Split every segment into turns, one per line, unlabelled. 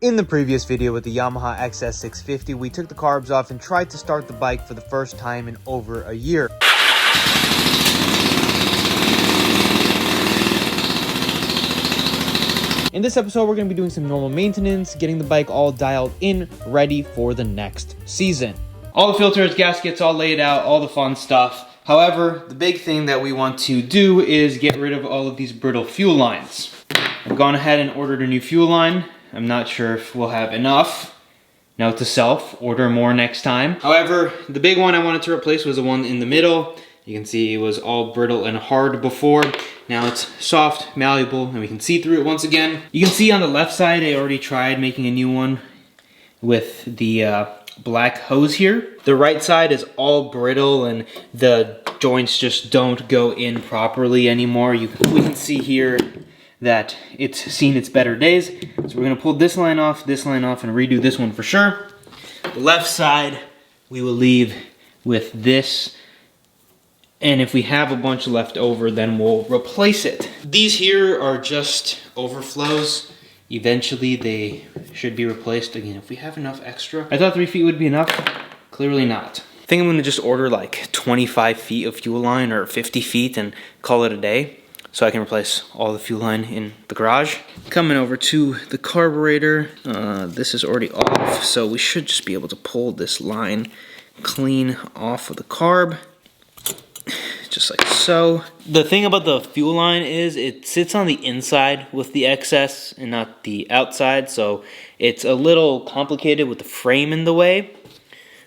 In the previous video with the Yamaha Xs650, we took the carbs off and tried to start the bike for the first time in over a year. In this episode, we're going to be doing some normal maintenance, getting the bike all dialed in, ready for the next season. All the filters, gaskets, all laid out, all the fun stuff. However, the big thing that we want to do is get rid of all of these brittle fuel lines. I've gone ahead and ordered a new fuel line. I'm not sure if we'll have enough. Note to self, order more next time. However, the big one I wanted to replace was the one in the middle. You can see it was all brittle and hard before. Now it's soft, malleable, and we can see through it once again. You can see on the left side, I already tried making a new one with the black hose here. The right side is all brittle and the joints just don't go in properly anymore. We can see here that it's seen its better days. So we're gonna pull this line off, and redo this one for sure. The left side, we will leave with this. And if we have a bunch left over, then we'll replace it. These here are just overflows. Eventually they should be replaced again if we have enough extra. I thought 3 feet would be enough, clearly not. I think I'm gonna just order like 25 feet of fuel line or 50 feet and call it a day, so I can replace all the fuel line in the garage. Coming over to the carburetor, this is already off, so we should just be able to pull this line clean off of the carb, just like so. The thing about the fuel line is it sits on the inside with the XS and not the outside, so it's a little complicated with the frame in the way,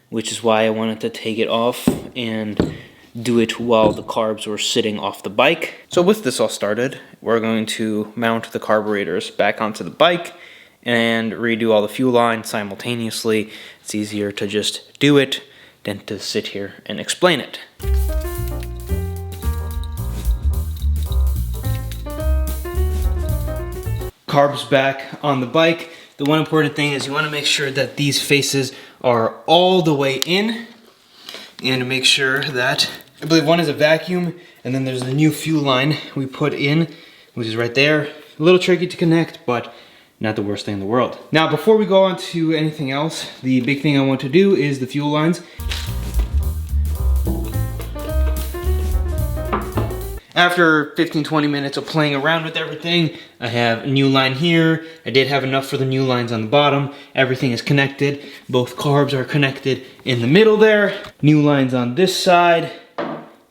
which is why I wanted to take it off and do it while the carbs were sitting off the bike. So with this all started, we're going to mount the carburetors back onto the bike and redo all the fuel lines simultaneously. It's easier to just do it than to sit here and explain it. Carbs back on the bike. The one important thing is you want to make sure that these faces are all the way in, and to make sure that, I believe one is a vacuum, and then there's the new fuel line we put in, which is right there. A little tricky to connect, but not the worst thing in the world. Now, before we go on to anything else, the big thing I want to do is the fuel lines. After 15-20 minutes of playing around with everything, I have a new line here. I did have enough for the new lines on the bottom. Everything is connected. Both carbs are connected in the middle there. New lines on this side.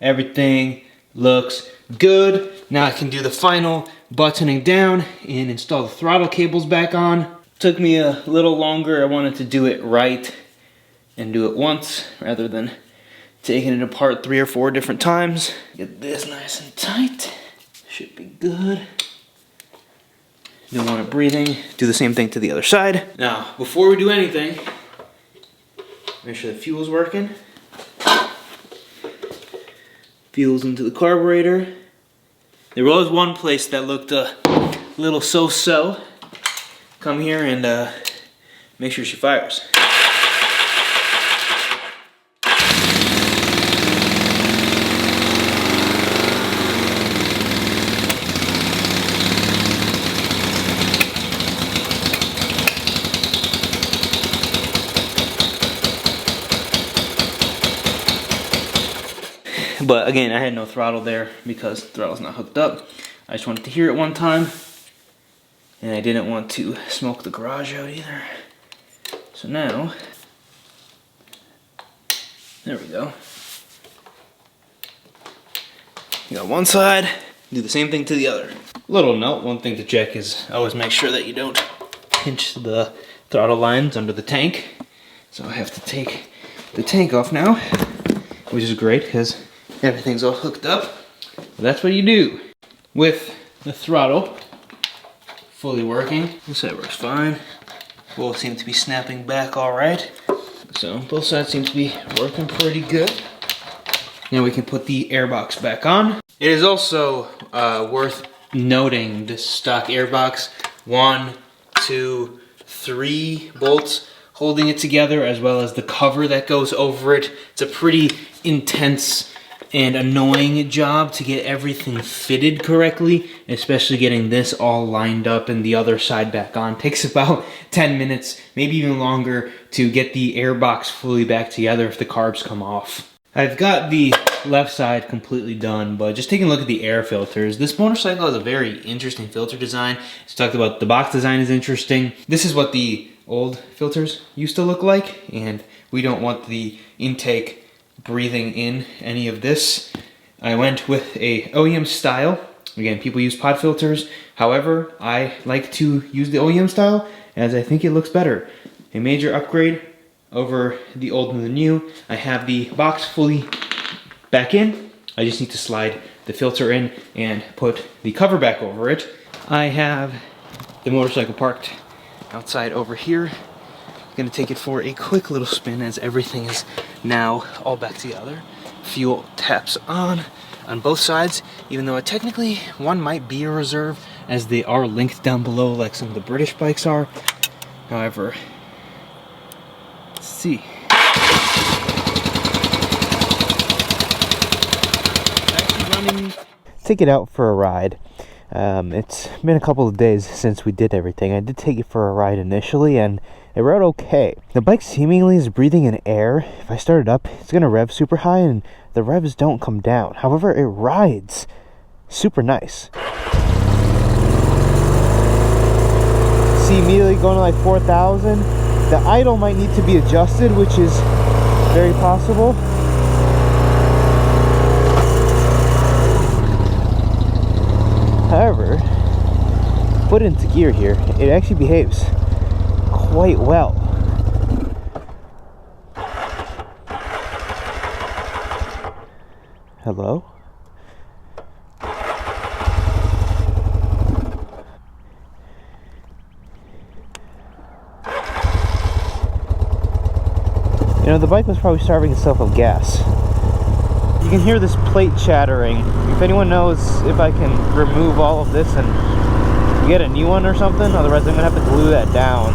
Everything looks good. Now I can do the final buttoning down and install the throttle cables back on. Took me a little longer. I wanted to do it right and do it once rather than taking it apart 3 or 4 different times. Get this nice and tight. Should be good. Don't want it breathing. Do the same thing to the other side. Now, before we do anything, make sure the fuel's working. Fuel's into the carburetor. There was one place that looked a little so-so. Come here and make sure she fires. But again, I had no throttle there because the throttle's not hooked up. I just wanted to hear it one time, and I didn't want to smoke the garage out either. So now, there we go. You got one side, do the same thing to the other. Little note, one thing to check is always make sure that you don't pinch the throttle lines under the tank. So I have to take the tank off now, which is great because everything's all hooked up. But that's what you do. With the throttle fully working, this side works fine. Both seem to be snapping back all right. So both sides seem to be working pretty good. Now we can put the airbox back on. It is also worth noting this stock airbox. 1, 2, 3 bolts holding it together, as well as the cover that goes over it. It's a pretty intense and annoying job to get everything fitted correctly, especially getting this all lined up and the other side back on. Takes about 10 minutes, maybe even longer, to get the air box fully back together if the carbs come off. I've got the left side completely done, but just taking a look at the air filters. This motorcycle has a very interesting filter design. It's talked about the box design is interesting. This is what the old filters used to look like, and we don't want the intake breathing in any of this. I went with a OEM style. Again, people use pod filters. However, I like to use the OEM style as I think it looks better. A major upgrade over the old and the new. I have the box fully back in. I just need to slide the filter in and put the cover back over it. I have the motorcycle parked outside over here. Gonna take it for a quick little spin as everything is now all back together. Fuel taps on both sides, even though technically one might be a reserve as they are linked down below like some of the British bikes are. However, let's see. Actually running. Take it out for a ride. It's been a couple of days since we did everything. I did take it for a ride initially and it rode okay. The bike seemingly is breathing in air. If I start it up, it's going to rev super high and the revs don't come down. However, it rides super nice. See, immediately going to like 4,000. The idle might need to be adjusted, which is very possible. However, put it into gear here, it actually behaves quite well. Hello? You know, the bike was probably starving itself of gas. You can hear this plate chattering. If anyone knows if I can remove all of this and get a new one or something, otherwise I'm gonna have to glue that down.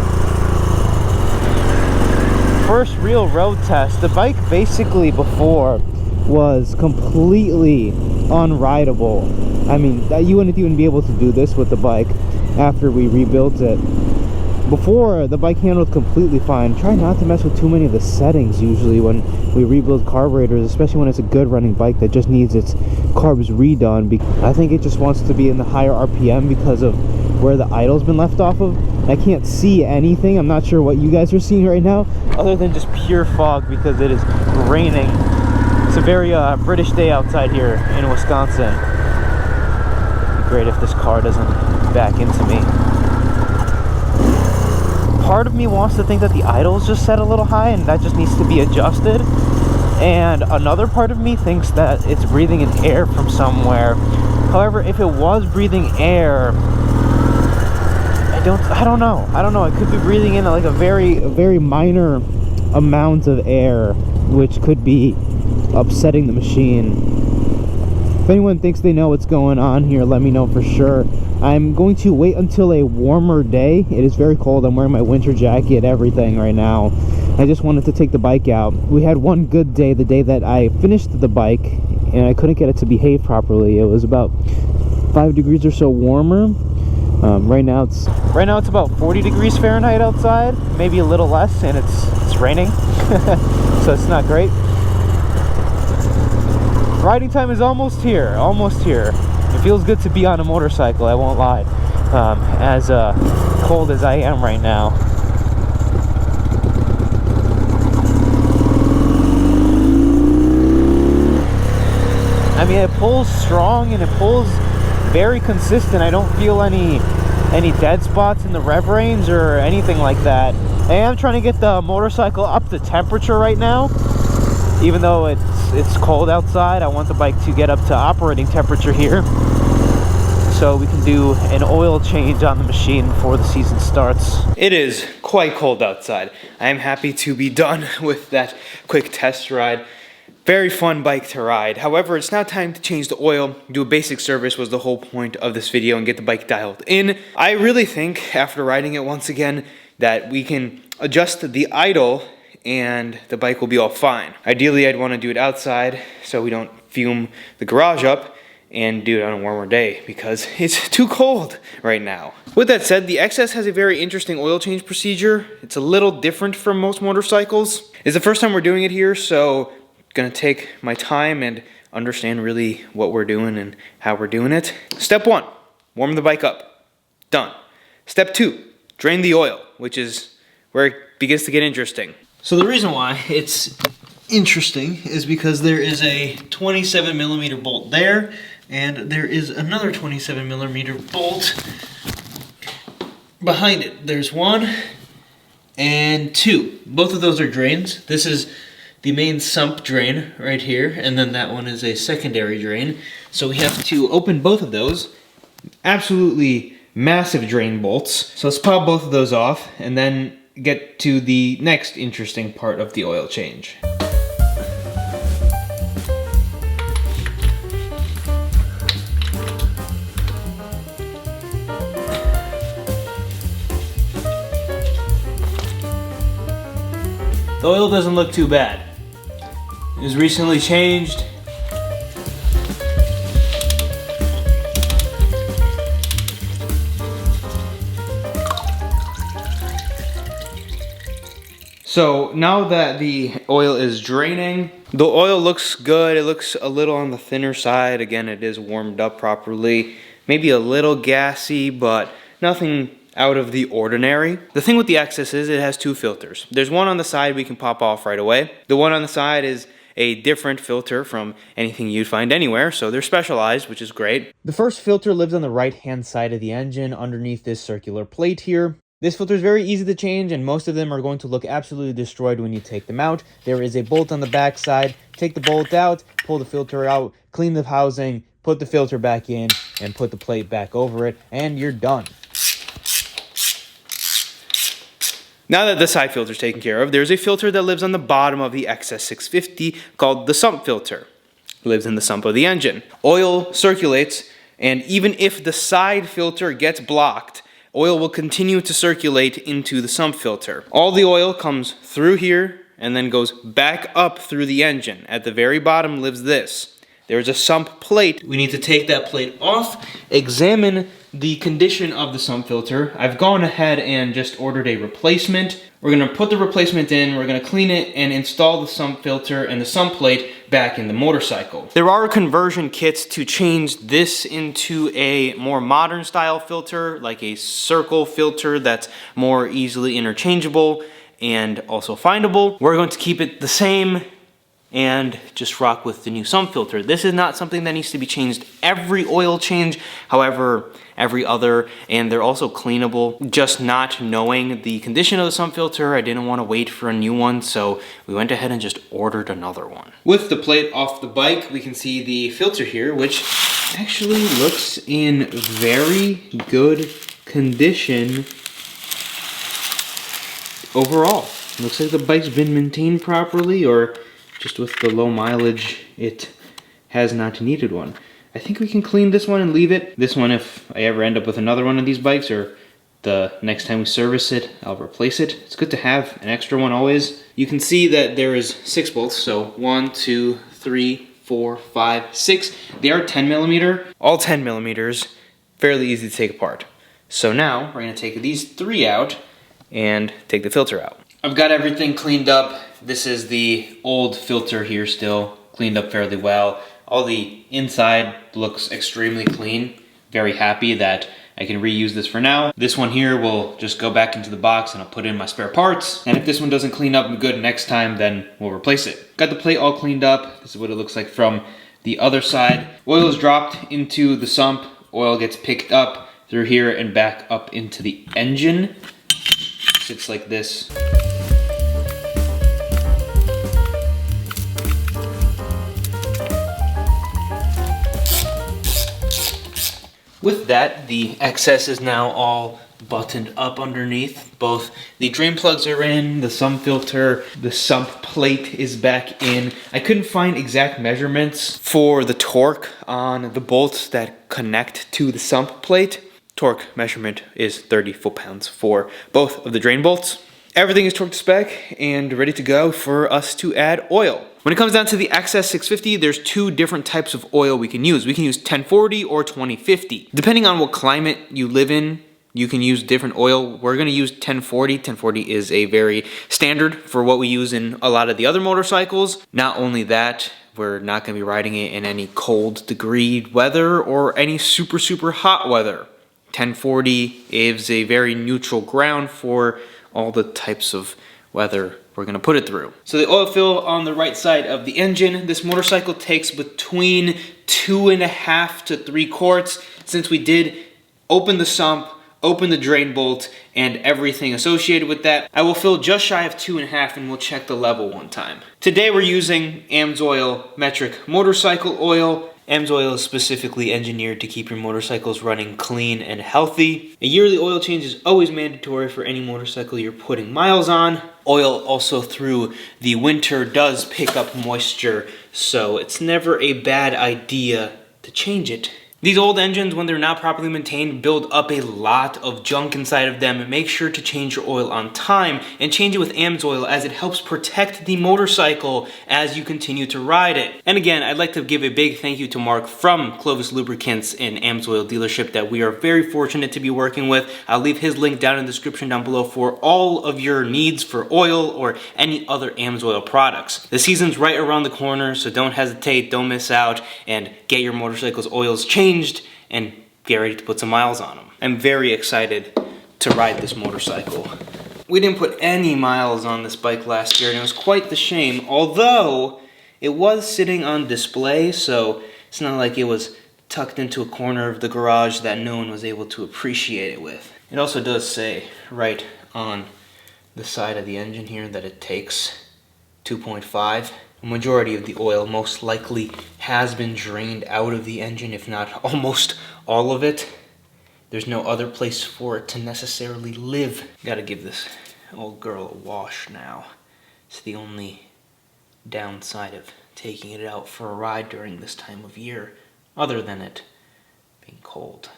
First real road test. The bike basically before was completely unrideable. I mean, you wouldn't even be able to do this with the bike after we rebuilt it. Before, the bike handled completely fine. Try not to mess with too many of the settings usually when we rebuild carburetors, especially when it's a good running bike that just needs its carbs redone. I think it just wants to be in the higher RPM because of where the idle's been left off of. I can't see anything. I'm not sure what you guys are seeing right now, other than just pure fog because it is raining. It's a very British day outside here in Wisconsin. It'd be great if this car doesn't back into me. Part of me wants to think that the idle's just set a little high and that just needs to be adjusted. And another part of me thinks that it's breathing in air from somewhere. However, if it was breathing air, I don't know. It could be breathing in like a very minor amount of air, which could be upsetting the machine. If anyone thinks they know what's going on here, let me know for sure. I'm going to wait until a warmer day. It is very cold. I'm wearing my winter jacket, everything right now. I just wanted to take the bike out. We had one good day, the day that I finished the bike, and I couldn't get it to behave properly. It was about 5 degrees or so warmer. Right now it's about 40 degrees Fahrenheit outside, maybe a little less, and it's raining, so it's not great. Riding time is almost here. It feels good to be on a motorcycle, I won't lie, as cold as I am right now. I mean, it pulls strong and it pulls very consistent. I don't feel any dead spots in the rev range or anything like that. I am trying to get the motorcycle up to temperature right now. Even though it's cold outside, I want the bike to get up to operating temperature here so we can do an oil change on the machine before the season starts. It is quite cold outside. I am happy to be done with that quick test ride. Very fun bike to ride. However, it's now time to change the oil. Do a basic service was the whole point of this video and get the bike dialed in. I really think after riding it once again that we can adjust the idle and the bike will be all fine. Ideally, I'd want to do it outside so we don't fume the garage up and do it on a warmer day because it's too cold right now. With that said, the XS has a very interesting oil change procedure. It's a little different from most motorcycles. It's the first time we're doing it here, so I'm gonna take my time and understand really what we're doing and how we're doing it. Step 1, warm the bike up. Done. Step 2, drain the oil, which is where it begins to get interesting. So the reason why it's interesting is because there is a 27mm bolt there, and there is another 27mm bolt behind it. There's 1 and 2. Both of those are drains. This is the main sump drain right here, and then that one is a secondary drain. So we have to open both of those. Absolutely massive drain bolts. So let's pop both of those off and then get to the next interesting part of the oil change. The oil doesn't look too bad. It was recently changed. So now that the oil is draining, the oil looks good. It looks a little on the thinner side. Again, it is warmed up properly. Maybe a little gassy, but nothing out of the ordinary. The thing with the Xs is it has 2 filters. There's one on the side we can pop off right away. The one on the side is a different filter from anything you'd find anywhere, so they're specialized, which is great. The first filter lives on the right-hand side of the engine underneath this circular plate here. This filter is very easy to change, and most of them are going to look absolutely destroyed when you take them out. There is a bolt on the back side. Take the bolt out, pull the filter out, clean the housing, put the filter back in, and put the plate back over it, and you're done. Now that the side filter is taken care of, there's a filter that lives on the bottom of the Xs650 called the sump filter. It lives in the sump of the engine. Oil circulates, and even if the side filter gets blocked, oil will continue to circulate into the sump filter. All the oil comes through here and then goes back up through the engine. At the very bottom lives this. There's a sump plate. We need to take that plate off, examine the condition of the sump filter. I've gone ahead and just ordered a replacement. We're gonna put the replacement in, we're gonna clean it and install the sump filter and the sump plate back in the motorcycle. There are conversion kits to change this into a more modern style filter, like a circle filter that's more easily interchangeable and also findable. We're going to keep it the same and just rock with the new sump filter. This is not something that needs to be changed every oil change, however, every other, and they're also cleanable. Just not knowing the condition of the sump filter, I didn't want to wait for a new one, so we went ahead and just ordered another one. With the plate off the bike, we can see the filter here, which actually looks in very good condition overall. It looks like the bike's been maintained properly, or just with the low mileage, it has not needed one. I think we can clean this one and leave it. This one, if I ever end up with another one of these bikes, or the next time we service it, I'll replace it. It's good to have an extra one always. You can see that there is 6 bolts, so 1, 2, 3, 4, 5, 6. They are 10mm, all 10mm, fairly easy to take apart. So now we're gonna take these 3 out and take the filter out. I've got everything cleaned up. This is the old filter here still, cleaned up fairly well. All the inside looks extremely clean. Very happy that I can reuse this for now. This one here will just go back into the box and I'll put in my spare parts. And if this one doesn't clean up good next time, then we'll replace it. Got the plate all cleaned up. This is what it looks like from the other side. Oil is dropped into the sump. Oil gets picked up through here and back up into the engine. Sits like this. With that, the XS is now all buttoned up underneath. Both the drain plugs are in, the sump filter, the sump plate is back in. I couldn't find exact measurements for the torque on the bolts that connect to the sump plate. Torque measurement is 30 foot-pounds for both of the drain bolts. Everything is torqued to spec and ready to go for us to add oil. When it comes down to the Xs650, there's two different types of oil we can use. We can use 1040 or 2050. Depending on what climate you live in, you can use different oil. We're gonna use 1040. 1040 is a very standard for what we use in a lot of the other motorcycles. Not only that, we're not gonna be riding it in any cold degree weather or any super, super hot weather. 1040 is a very neutral ground for all the types of weather we're gonna put it through. So the oil fill on the right side of the engine, this motorcycle takes between 2.5 to 3 quarts. Since we did open the sump, open the drain bolt, and everything associated with that, I will fill just shy of 2.5 and we'll check the level one time. Today we're using Amsoil metric motorcycle oil. Amsoil is specifically engineered to keep your motorcycles running clean and healthy. A yearly oil change is always mandatory for any motorcycle you're putting miles on. Oil also through the winter does pick up moisture, so it's never a bad idea to change it. These old engines, when they're not properly maintained, build up a lot of junk inside of them. Make sure to change your oil on time and change it with Amsoil, as it helps protect the motorcycle as you continue to ride it. And again, I'd like to give a big thank you to Mark from Clovis Lubricants and Amsoil dealership that we are very fortunate to be working with. I'll leave his link down in the description down below for all of your needs for oil or any other Amsoil products. The season's right around the corner, so don't hesitate, don't miss out, and get your motorcycle's oils changed and get ready to put some miles on them. I'm very excited to ride this motorcycle. We didn't put any miles on this bike last year and it was quite the shame, although it was sitting on display, so it's not like it was tucked into a corner of the garage that no one was able to appreciate it with. It also does say right on the side of the engine here that it takes 2.5. A majority of the oil most likely has been drained out of the engine, if not almost all of it. There's no other place for it to necessarily live. Gotta give this old girl a wash now. It's the only downside of taking it out for a ride during this time of year, other than it being cold.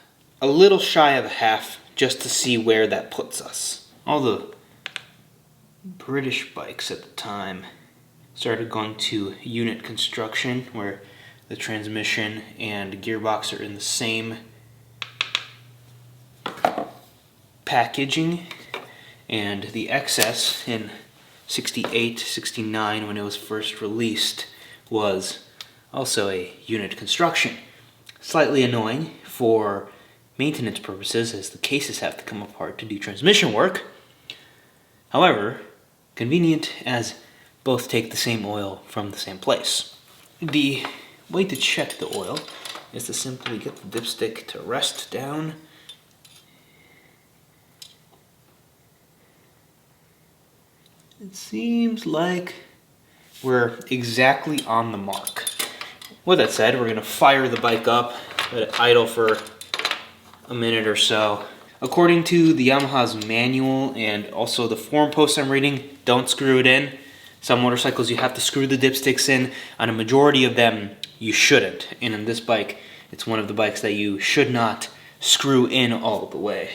A little shy of a half, just to see where that puts us. All the British bikes at the time started going to unit construction, where the transmission and gearbox are in the same packaging, and the XS in 68, 69, when it was first released, was also a unit construction. Slightly annoying for maintenance purposes, as the cases have to come apart to do transmission work. However, convenient, as both take the same oil from the same place. The way to check the oil is to simply get the dipstick to rest down. It seems like we're exactly on the mark. With that said, we're gonna fire the bike up, let it idle for a minute or so. According to the Yamaha's manual and also the forum post I'm reading, don't screw it in. Some motorcycles you have to screw the dipsticks in. On a majority of them, you shouldn't. And on this bike, it's one of the bikes that you should not screw in all the way.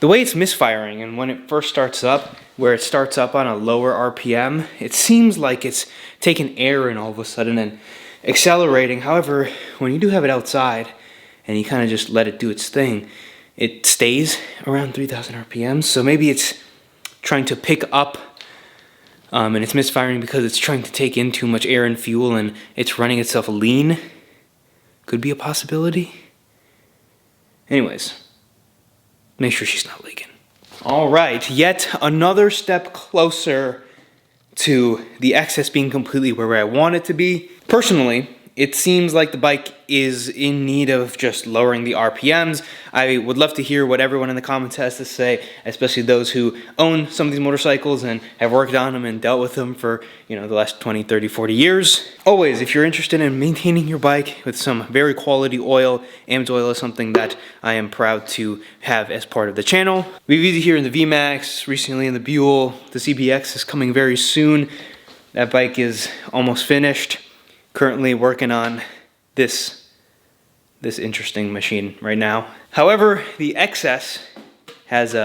The way it's misfiring, and when it first starts up, where it starts up on a lower RPM, it seems like it's taking air in all of a sudden and accelerating. However, when you do have it outside and you kind of just let it do its thing, it stays around 3,000 RPM, so maybe it's trying to pick up and it's misfiring because it's trying to take in too much air and fuel and it's running itself lean. Could be a possibility. Anyways, make sure she's not leaking. Alright, yet another step closer to the XS being completely where I want it to be. Personally, it seems like the bike is in need of just lowering the RPMs. I would love to hear what everyone in the comments has to say, especially those who own some of these motorcycles and have worked on them and dealt with them for, the last 20, 30, 40 years. Always, if you're interested in maintaining your bike with some very quality oil, Amsoil is something that I am proud to have as part of the channel. We've used it here in the VMAX, recently in the Buell. The CBX is coming very soon. That bike is almost finished. Currently working on this this interesting machine right now. However, the XS has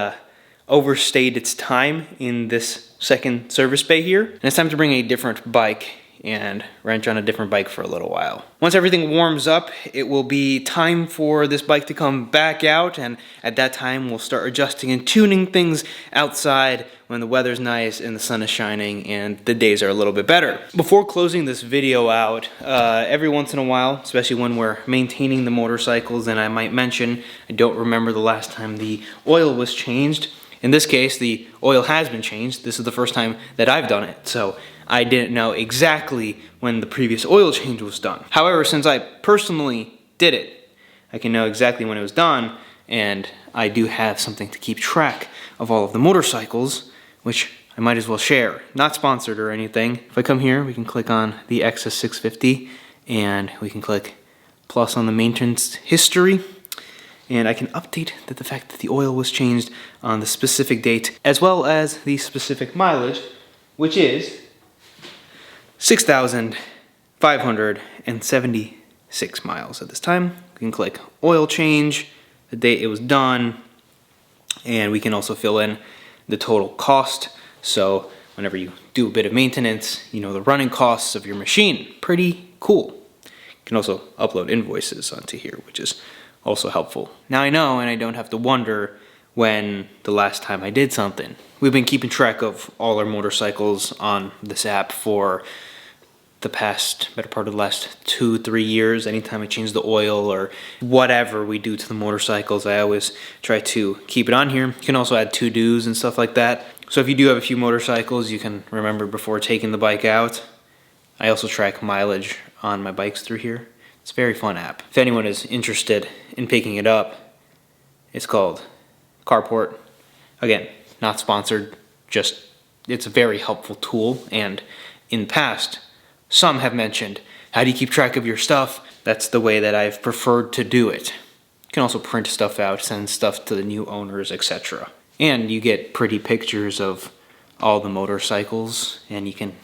overstayed its time in this second service bay here, and it's time to bring a different bike and wrench on a different bike for a little while. Once everything warms up, it will be time for this bike to come back out, and at that time we'll start adjusting and tuning things outside when the weather's nice and the sun is shining and the days are a little bit better. Before closing this video out, every once in a while, especially when we're maintaining the motorcycles, and I might mention, I don't remember the last time the oil was changed. In this case, the oil has been changed. This is the first time that I've done it, so I didn't know exactly when the previous oil change was done. However, since I personally did it, I can know exactly when it was done, and I do have something to keep track of all of the motorcycles, which I might as well share. Not sponsored or anything. If I come here, we can click on the Xs650, and we can click plus on the maintenance history, and I can update the fact that the oil was changed on the specific date, as well as the specific mileage, which is 6,576 miles at this time. We can click oil change, the date it was done, and we can also fill in the total cost. So whenever you do a bit of maintenance, you know the running costs of your machine. Pretty cool. You can also upload invoices onto here, which is also helpful. Now I know, and I don't have to wonder when the last time I did something. We've been keeping track of all our motorcycles on this app for the better part of the last 2-3 years. Anytime I change the oil or whatever we do to the motorcycles, I always try to keep it on here. You can also add to-dos and stuff like that. So if you do have a few motorcycles, you can remember before taking the bike out. I also track mileage on my bikes through here. It's a very fun app. If anyone is interested in picking it up, it's called Carport. Again, not sponsored, just it's a very helpful tool, and in the past, some have mentioned, how do you keep track of your stuff? That's the way that I've preferred to do it. You can also print stuff out, send stuff to the new owners, etc. And you get pretty pictures of all the motorcycles, and you can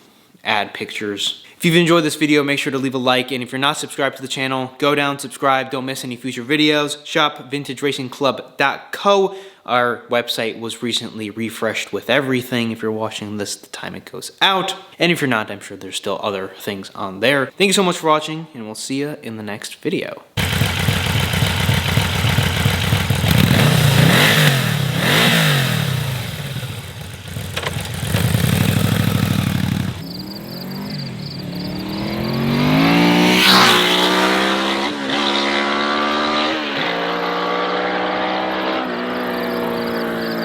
add pictures. If you've enjoyed this video, make sure to leave a like, and if you're not subscribed to the channel, go down, subscribe, don't miss any future videos. Shop vintageracingclub.co. Our website was recently refreshed with everything. If you're watching this the time it goes out, and if you're not, I'm sure there's still other things on there. Thank you so much for watching, and we'll see you in the next video.